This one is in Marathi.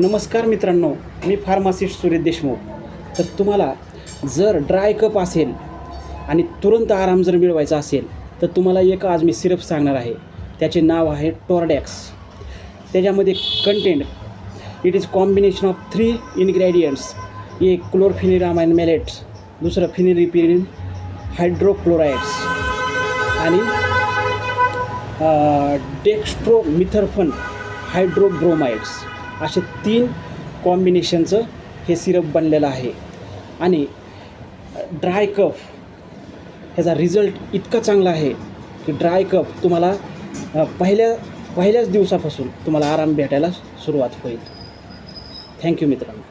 नमस्कार मित्रांनो, मी फार्मासिस्ट सुरेश देशमुख. तर तुम्हाला जर ड्राय कफ असेल आणि तुरंत आराम जर मिळवायचा असेल तर तुम्हाला एक आज मी सिरप सांगणार आहे. त्याचे नाव आहे टॉर्डॅक्स. त्याच्यामध्ये content it is combination of 3 ingredients. एक क्लोरफिनिरामाइन मॅलेट्स, दुसरं फिनिलिपिरिन हायड्रोक्लोराइड्स आणि डेक्स्ट्रोमिथर्फन हायड्रोब्रोमाइड्स असे 3 कॉम्बिनेशनचं हे सिरप बनलेलं आहे. आणि ड्राय कफ ह्याचा रिझल्ट इतका चांगला आहे की ड्राय कफ तुम्हाला पहिल्याच दिवसापासून तुम्हाला आराम भेटायला सुरुवात होईल. थँक्यू मित्रांनो.